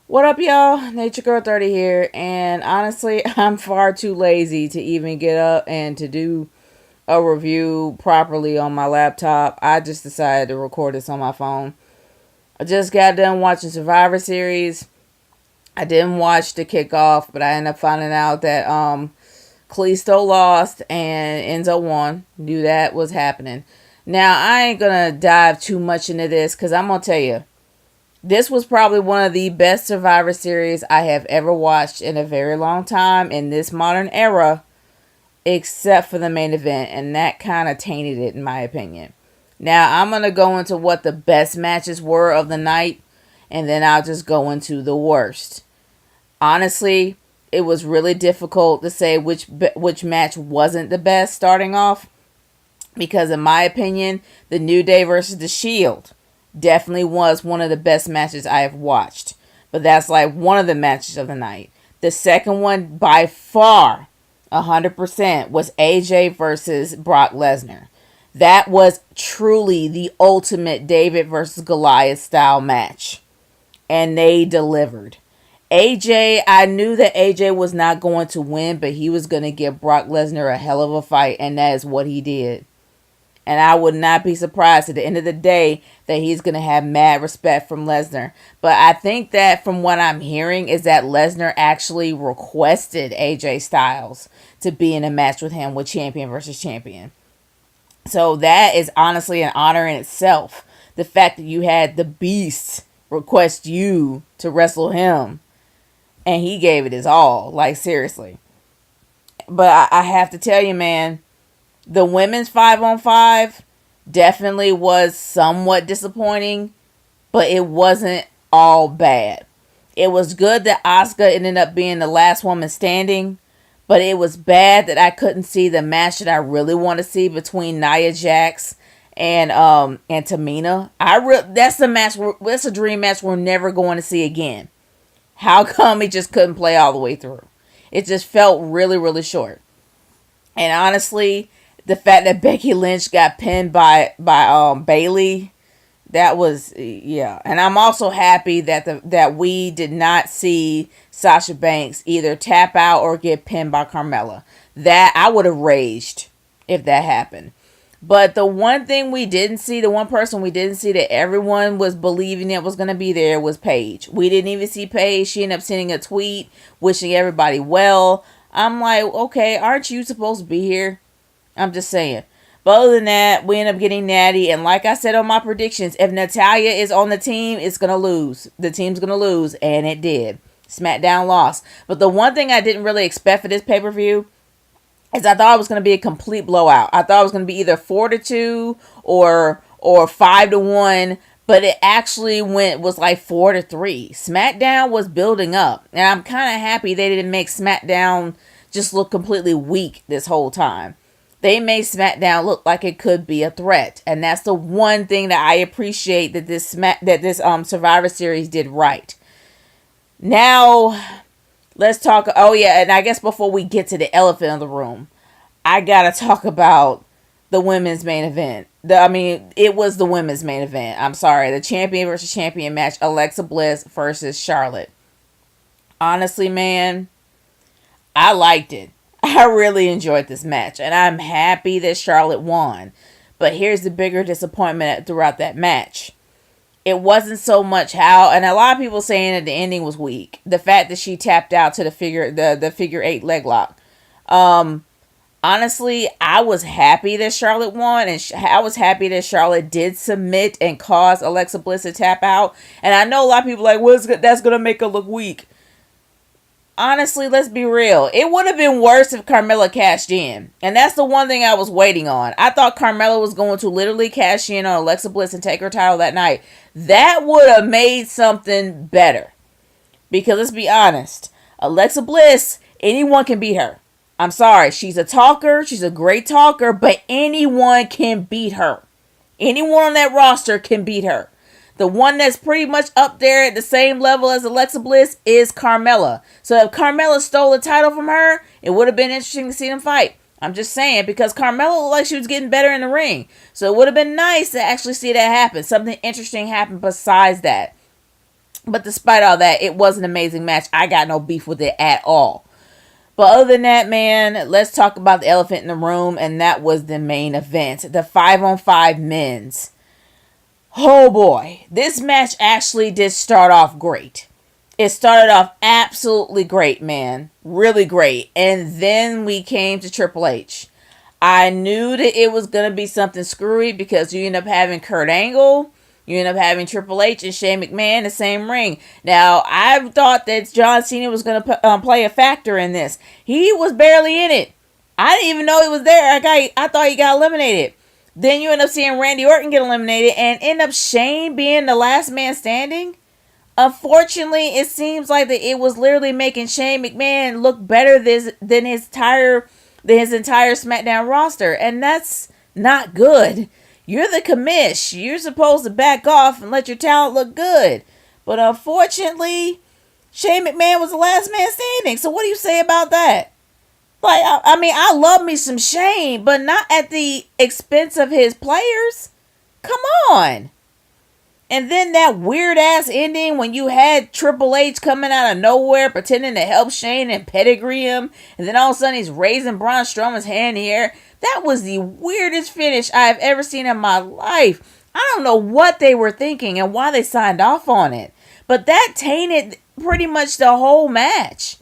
What up, y'all? Nature Girl 30 here, and honestly, I'm far too lazy to even get up and to do a review properly on my laptop. I just decided to record this on my phone. I just got done watching Survivor Series. I didn't watch the kickoff, but I ended up finding out that Kalisto lost and Enzo won. Knew that was happening. Now, I ain't gonna dive too much into this because I'm gonna tell you, this was probably one of the best Survivor Series I have ever watched in a very long time in this modern era, except for the main event, and that kind of tainted it, in my opinion. Now, I'm going to go into what the best matches were of the night, and then I'll just go into the worst. Honestly, it was really difficult to say which match wasn't the best starting off, because in my opinion, the New Day versus the Shield definitely was one of the best matches I have watched. But that's like one of the matches of the night. The second one, by far, 100%, was AJ versus Brock Lesnar. That was truly the ultimate David versus Goliath style match. And they delivered. AJ, I knew that AJ was not going to win, but he was going to give Brock Lesnar a hell of a fight, and that is what he did. And I would not be surprised at the end of the day that he's going to have mad respect from Lesnar. But I think that from what I'm hearing is that Lesnar actually requested AJ Styles to be in a match with him with champion versus champion. So that is honestly an honor in itself. The fact that you had the Beast request you to wrestle him and he gave it his all. Like, seriously. But I have to tell you, man, the women's 5-on-5 definitely was somewhat disappointing, but it wasn't all bad. It was good that Asuka ended up being the last woman standing, but it was bad that I couldn't see the match that I really want to see between Nia Jax and Tamina. That's the match. That's a dream match we're never going to see again. How come it just couldn't play all the way through? It just felt really, really short. And honestly, the fact that Becky Lynch got pinned by Bayley, that was, yeah. And I'm also happy that we did not see Sasha Banks either tap out or get pinned by Carmella. That I would have raged if that happened. But the one thing we didn't see, the one person we didn't see that everyone was believing it was going to be there was Paige. We didn't even see Paige. She ended up sending a tweet wishing everybody well. I'm like, okay, aren't you supposed to be here? I'm just saying. But other than that, we end up getting Natty. And like I said on my predictions, if Natalya is on the team, it's going to lose. The team's going to lose. And it did. SmackDown lost. But the one thing I didn't really expect for this pay-per-view is I thought it was going to be a complete blowout. I thought it was going to be either 4-2 or 5-1. But it actually was like 4-3. SmackDown was building up. And I'm kind of happy they didn't make SmackDown just look completely weak this whole time. They made SmackDown look like it could be a threat, and that's the one thing that I appreciate that this Survivor Series did right. Now, let's talk. Oh yeah, and I guess before we get to the elephant in the room, I gotta talk about the women's main event. It was the women's main event. I'm sorry, the champion versus champion match: Alexa Bliss versus Charlotte. Honestly, man, I liked it. I really enjoyed this match, and I'm happy that Charlotte won. But here's the bigger disappointment throughout that match. It wasn't so much how, and a lot of people saying that the ending was weak. The fact that she tapped out to the figure 8 leg lock. Honestly, I was happy that Charlotte won, and I was happy that Charlotte did submit and cause Alexa Bliss to tap out. And I know a lot of people are like, that's going to make her look weak. Honestly, let's be real. It would have been worse if Carmella cashed in. And that's the one thing I was waiting on. I thought Carmella was going to literally cash in on Alexa Bliss and take her title that night. That would have made something better. Because let's be honest. Alexa Bliss, anyone can beat her. I'm sorry. She's a talker. She's a great talker. But anyone can beat her. Anyone on that roster can beat her. The one that's pretty much up there at the same level as Alexa Bliss is Carmella. So if Carmella stole the title from her, it would have been interesting to see them fight. I'm just saying, because Carmella looked like she was getting better in the ring. So it would have been nice to actually see that happen. Something interesting happen besides that. But despite all that, it was an amazing match. I got no beef with it at all. But other than that, man, let's talk about the elephant in the room, and that was the main event, the 5-on-5 men's. Oh boy, this match actually did start off great. It started off absolutely great, man. Really great. And then we came to Triple H. I knew that it was going to be something screwy because you end up having Kurt Angle, you end up having Triple H and Shane McMahon in the same ring. Now, I thought that John Cena was going to play a factor in this. He was barely in it. I didn't even know he was there. I thought he got eliminated. Then you end up seeing Randy Orton get eliminated and end up Shane being the last man standing. Unfortunately, it seems like that it was literally making Shane McMahon look better than his entire SmackDown roster, and that's not good. You're the commish. You're supposed to back off and let your talent look good. But unfortunately, Shane McMahon was the last man standing. So what do you say about that? Like, I mean, I love me some Shane, but not at the expense of his players. Come on. And then that weird ass ending when you had Triple H coming out of nowhere pretending to help Shane and pedigree him. And then all of a sudden he's raising Braun Strowman's hand in the air. That was the weirdest finish I've ever seen in my life. I don't know what they were thinking and why they signed off on it. But that tainted pretty much the whole match.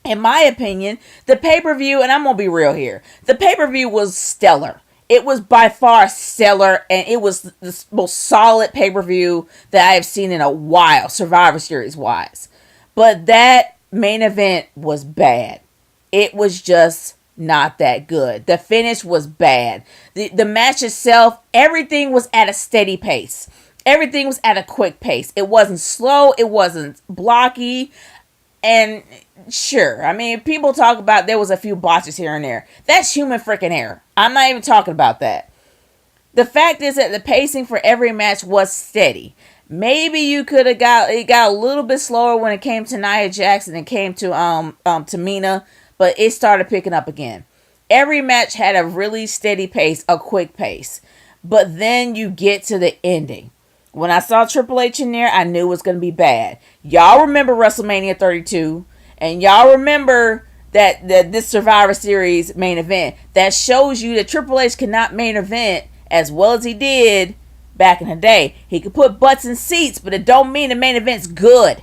In my opinion, the pay-per-view, and I'm going to be real here, the pay-per-view was stellar. It was by far stellar, and it was the most solid pay-per-view that I have seen in a while, Survivor Series wise. But that main event was bad. It was just not that good. The finish was bad. The match itself, everything was at a steady pace. Everything was at a quick pace. It wasn't slow. It wasn't blocky. And sure, I mean, people talk about there was a few botches here and there. That's human freaking error. I'm not even talking about that. The fact is that the pacing for every match was steady. Maybe you could have got a little bit slower when it came to Nia Jax and it came to Tamina, but it started picking up again. Every match had a really steady pace, a quick pace. But then you get to the ending. When I saw Triple H in there, I knew it was going to be bad. Y'all remember WrestleMania 32, and y'all remember that this Survivor Series main event. That shows you that Triple H cannot main event as well as he did back in the day. He could put butts in seats, but it don't mean the main event's good.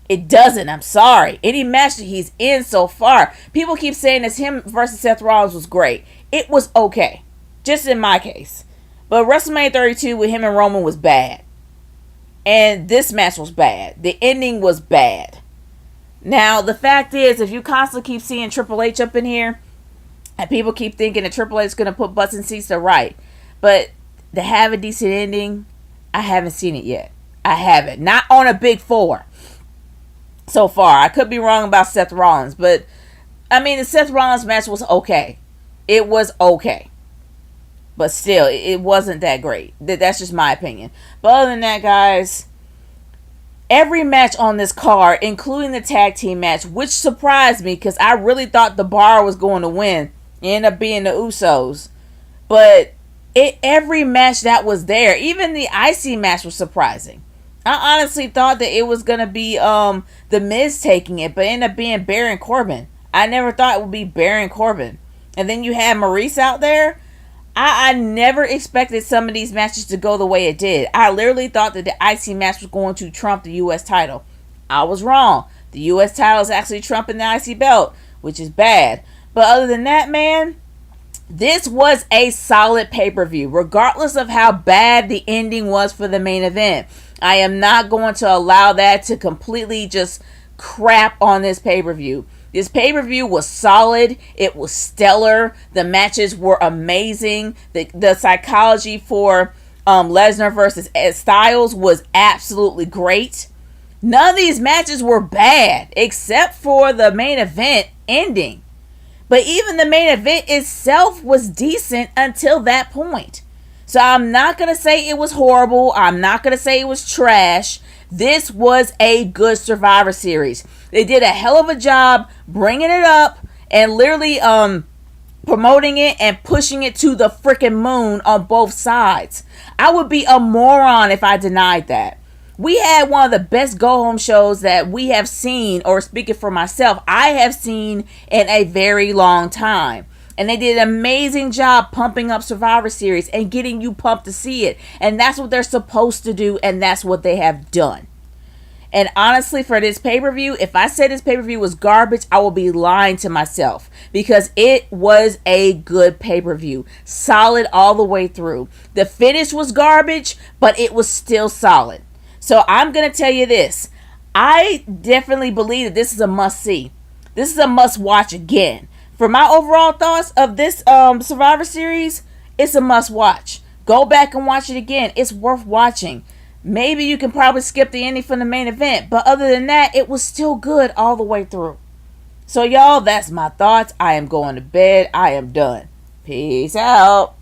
It doesn't. I'm sorry. Any match that he's in so far, people keep saying that him versus Seth Rollins was great. It was okay, just in my case. But WrestleMania 32 with him and Roman was bad. And this match was bad. The ending was bad. Now, the fact is, if you constantly keep seeing Triple H up in here, and people keep thinking that Triple H is going to put butts in seats, they're right. But to have a decent ending, I haven't seen it yet. I haven't. Not on a big four so far. I could be wrong about Seth Rollins, but I mean, the Seth Rollins match was okay. It was okay. But still, it wasn't that great. That's just my opinion. But other than that, guys, every match on this card, including the tag team match, which surprised me because I really thought the Bar was going to win, it ended up being the Usos. But every match that was there, even the IC match was surprising. I honestly thought that it was going to be The Miz taking it, but it ended up being Baron Corbin. I never thought it would be Baron Corbin. And then you had Maurice out there. I never expected some of these matches to go the way it did. I literally thought that the IC match was going to trump the U.S. title. I was wrong. The U.S. title is actually trumping the IC belt, which is bad. But other than that, man, this was a solid pay-per-view, regardless of how bad the ending was for the main event. I am not going to allow that to completely just crap on this pay-per-view. This pay-per-view was solid. It was stellar. The matches were amazing. The psychology for Lesnar versus Styles was absolutely great. None of these matches were bad, except for the main event ending. But even the main event itself was decent until that point. So I'm not going to say it was horrible. I'm not going to say it was trash. This was a good Survivor Series. They did a hell of a job bringing it up and literally promoting it and pushing it to the freaking moon on both sides. I would be a moron if I denied that. We had one of the best go home shows that we have seen, or speaking for myself, I have seen in a very long time. And they did an amazing job pumping up Survivor Series and getting you pumped to see it. And that's what they're supposed to do, and that's what they have done. And honestly, for this pay-per-view, if I said this pay-per-view was garbage, I will be lying to myself, because it was a good pay-per-view. Solid all the way through. The finish was garbage, but it was still solid. So I'm going to tell you this. I definitely believe that this is a must-see. This is a must-watch again. For my overall thoughts of this Survivor Series, it's a must-watch. Go back and watch it again. It's worth watching. Maybe you can probably skip the ending from the main event, but other than that, it was still good all the way through. So y'all, that's my thoughts. I am going to bed. I am done. Peace out.